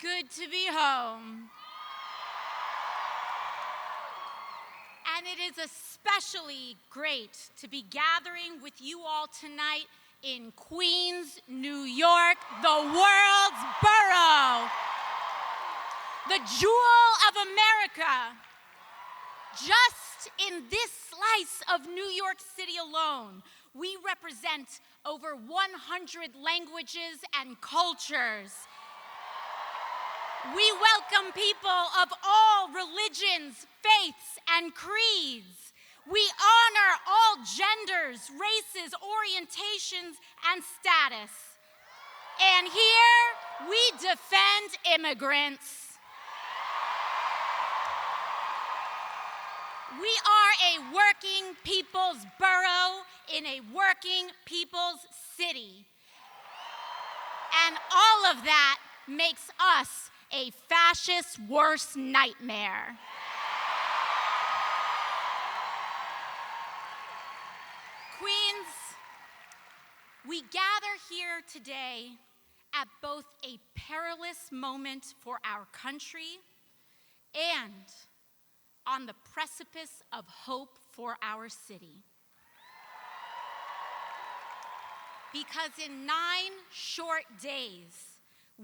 good to be home. And it is especially great to be gathering with you all tonight in Queens, New York, the world's borough, the jewel of America. Just in this slice of New York City alone, we represent over 100 languages and cultures. We welcome people of all religions, faiths, and creeds. We honor all genders, races, orientations, and status. And here, we defend immigrants. We are a working people's borough in a working people's city. And all of that makes us a fascist's worst nightmare. Queens, we gather here today at both a perilous moment for our country and on the precipice of hope for our city. Because in 9 short days,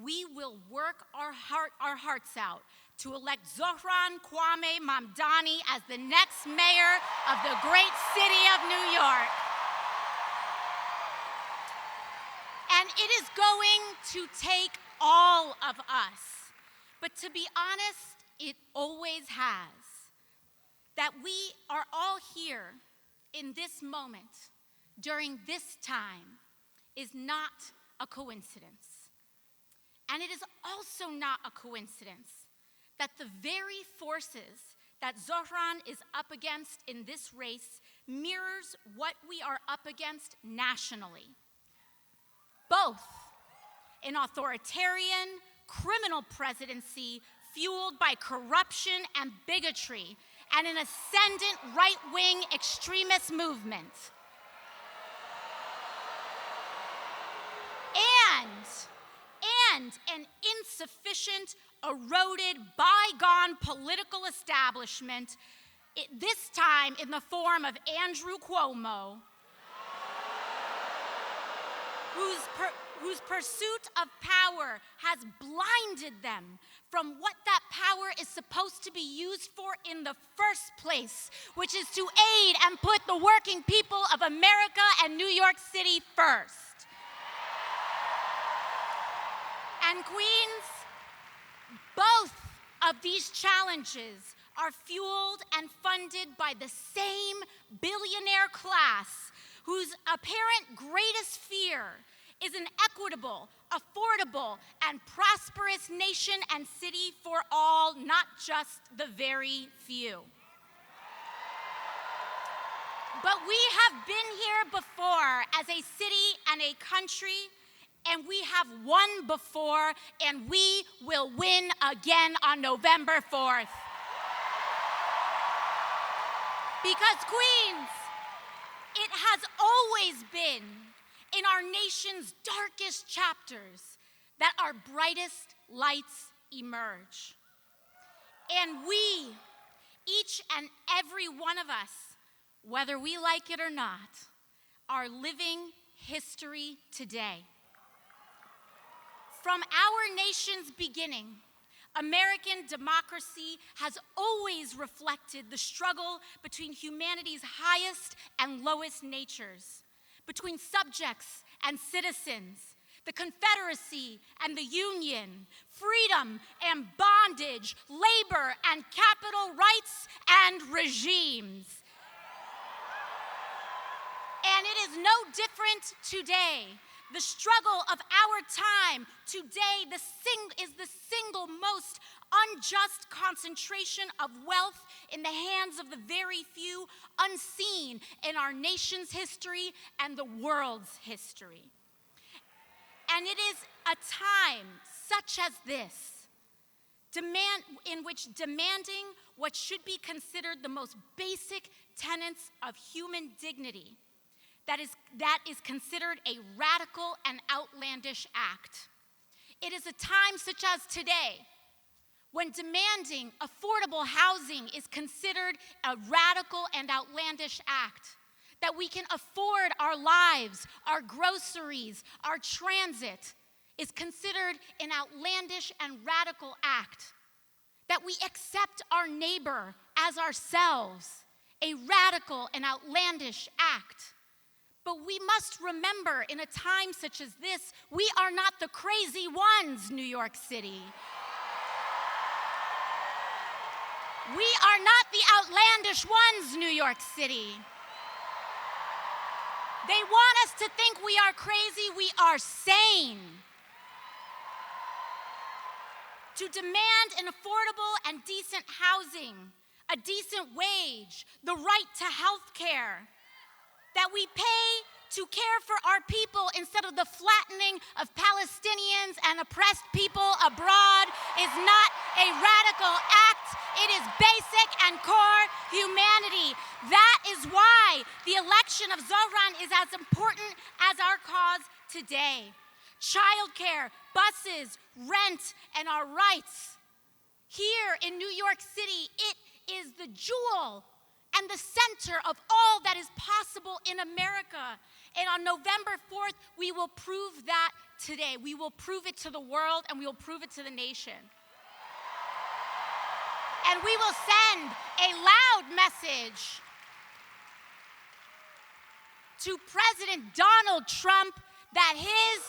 we will work our hearts out to elect Zohran Kwame Mamdani as the next mayor of the great city of New York. And it is going to take all of us. But to be honest, it always has. That we are all here in this moment, during this time, is not a coincidence. And it is also not a coincidence that the very forces that Zohran is up against in this race mirrors what we are up against nationally. Both an authoritarian, criminal presidency fueled by corruption and bigotry, and an ascendant right-wing extremist movement. And an insufficient, eroded, bygone political establishment, this time in the form of Andrew Cuomo, whose pursuit of power has blinded them from what that power is supposed to be used for in the first place, which is to aid and put the working people of America and New York City first. And Queens, both of these challenges are fueled and funded by the same billionaire class whose apparent greatest fear is an equitable, affordable, and prosperous nation and city for all, not just the very few. But we have been here before as a city and a country, and we have won before, and we will win again on November 4th. Because Queens, it has always been in our nation's darkest chapters that our brightest lights emerge. And we, each and every one of us, whether we like it or not, are living history today. From our nation's beginning, American democracy has always reflected the struggle between humanity's highest and lowest natures, between subjects and citizens, the Confederacy and the Union, freedom and bondage, labor and capital rights and regimes. And it is no different today. The struggle of our time today is the single most unjust concentration of wealth in the hands of the very few, unseen in our nation's history and the world's history. And it is a time such as this, in which demanding what should be considered the most basic tenets of human dignity, that is considered a radical and outlandish act. It is a time such as today when demanding affordable housing is considered a radical and outlandish act, that we can afford our lives, our groceries, our transit is considered an outlandish and radical act, that we accept our neighbor as ourselves, a radical and outlandish act. But we must remember, in a time such as this, we are not the crazy ones, New York City. We are not the outlandish ones, New York City. They want us to think we are crazy. We are sane. To demand an affordable and decent housing, a decent wage, the right to health care, that we pay to care for our people instead of the flattening of Palestinians and oppressed people abroad is not a radical act. It is basic and core humanity. That is why the election of Zohran is as important as our cause today. Childcare, buses, rent, and our rights. Here in New York City, it is the jewel and the center of all that is possible in America. And on November 4th, we will prove that today. We will prove it to the world, and we will prove it to the nation. And we will send a loud message to President Donald Trump that his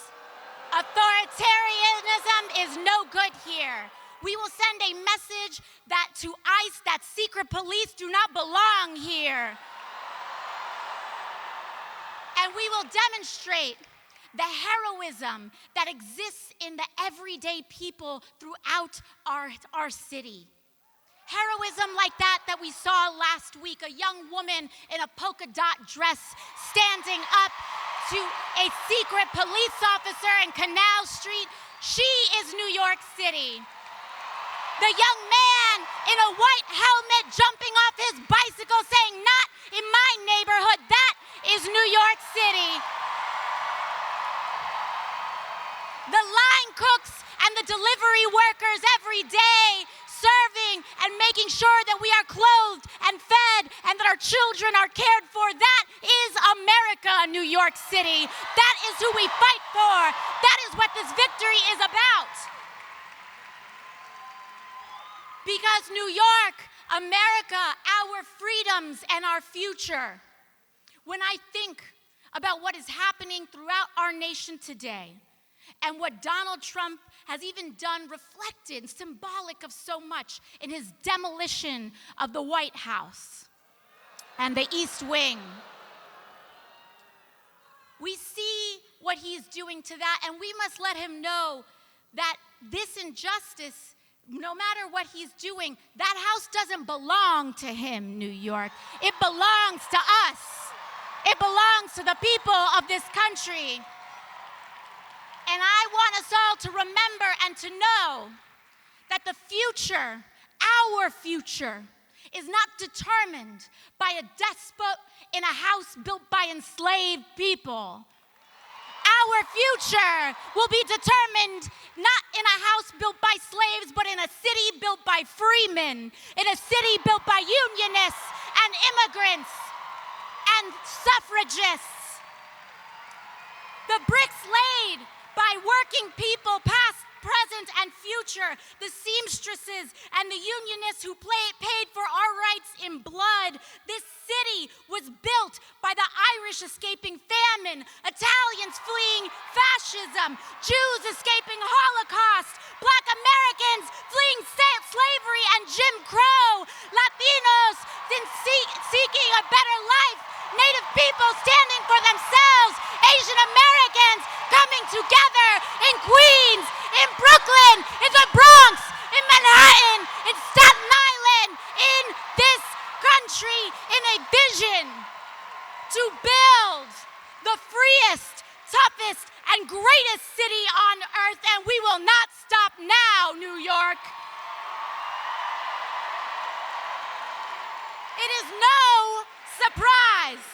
authoritarianism is no good here. We will send a message that to ICE that secret police do not belong here. And we will demonstrate the heroism that exists in the everyday people throughout our city. Heroism like that we saw last week, a young woman in a polka dot dress standing up to a secret police officer in Canal Street. She is New York City. The young man in a white helmet jumping off his bicycle saying, "Not in my neighborhood." That is New York City. The line cooks and the delivery workers every day serving and making sure that we are clothed and fed and that our children are cared for. That is America, New York City. That is who we fight for. That is what this victory is about. Because New York, America, our freedoms and our future. When I think about what is happening throughout our nation today and what Donald Trump has even done, reflected, symbolic of so much in his demolition of the White House and the East Wing, we see what he's doing to that, and we must let him know that this injustice, no matter what he's doing, that house doesn't belong to him, New York. It belongs to us. It belongs to the people of this country. And I want us all to remember and to know that the future, our future, is not determined by a despot in a house built by enslaved people. Our future will be determined not in a house built by slaves, but in a city built by freemen, in a city built by unionists and immigrants and suffragists. The bricks laid by working people, past, present, and future, the seamstresses and the unionists who paid for our rights in blood. This city was built by the Irish escaping famine, Italians fleeing fascism, Jews escaping Holocaust, Black Americans fleeing slavery and Jim Crow, Latinos seeking a better life, Native people standing for themselves, Asian Americans coming together in Queens, in Brooklyn, in the Bronx, in Manhattan, in Staten Island, in this country, in a vision to build the freest, toughest, and greatest city on earth, and we will not stop now, New York. It is no surprise.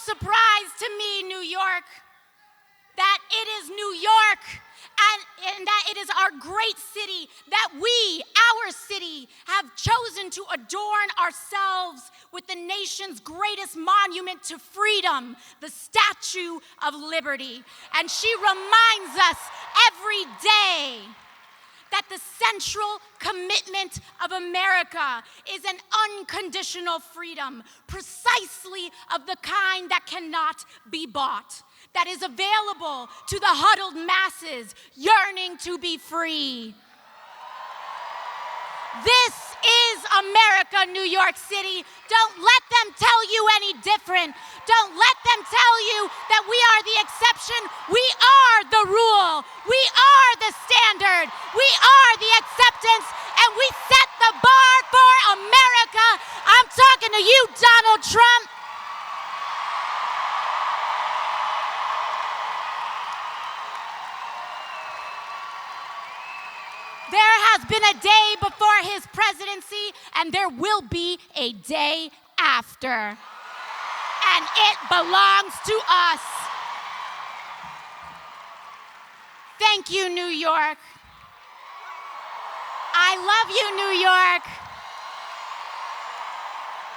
surprise to me, New York, that it is New York and that it is our great city, that we, our city, have chosen to adorn ourselves with the nation's greatest monument to freedom, the Statue of Liberty. And she reminds us every day that the central commitment of America is an unconditional freedom, precisely of the kind that cannot be bought, that is available to the huddled masses yearning to be free. This is America, New York City. Don't let them tell you any different. Don't let them tell you that we are the exception. We are the rule. We are the standard. We are the acceptance, and we set the bar for America. I'm talking to you, Donald Trump. There has been a day before his presidency, and there will be a day after. And it belongs to us. Thank you, New York. I love you, New York.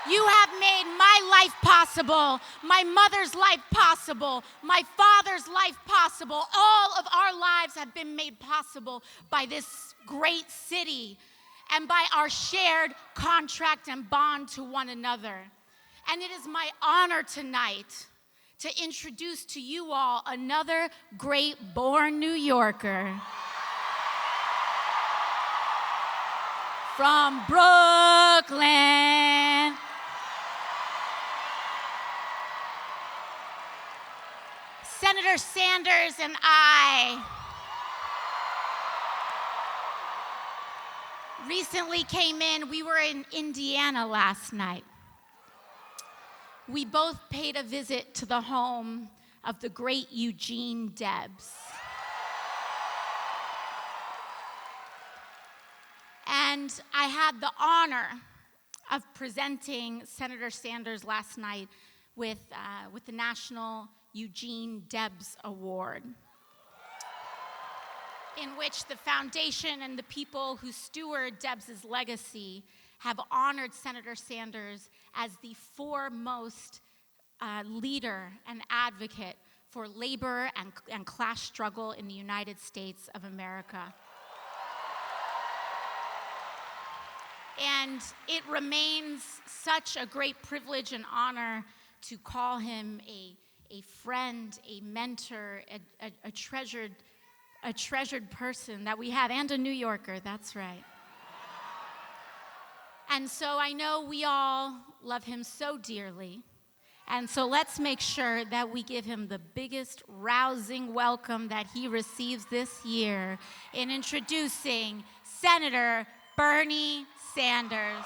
You have made my life possible, my mother's life possible, my father's life possible. All of our lives have been made possible by this great city and by our shared contract and bond to one another. And it is my honor tonight to introduce to you all another great born New Yorker. From Brooklyn. Senator Sanders and I recently came in. We were in Indiana last night. We both paid a visit to the home of the great Eugene Debs. And I had the honor of presenting Senator Sanders last night with the National Eugene Debs Award, in which the foundation and the people who steward Debs's legacy have honored Senator Sanders as the foremost leader and advocate for labor and class struggle in the United States of America. And it remains such a great privilege and honor to call him a friend, a mentor, a treasured person that we have, and a New Yorker, that's right. And so I know we all love him so dearly. And so let's make sure that we give him the biggest rousing welcome that he receives this year in introducing Senator Bernie Sanders.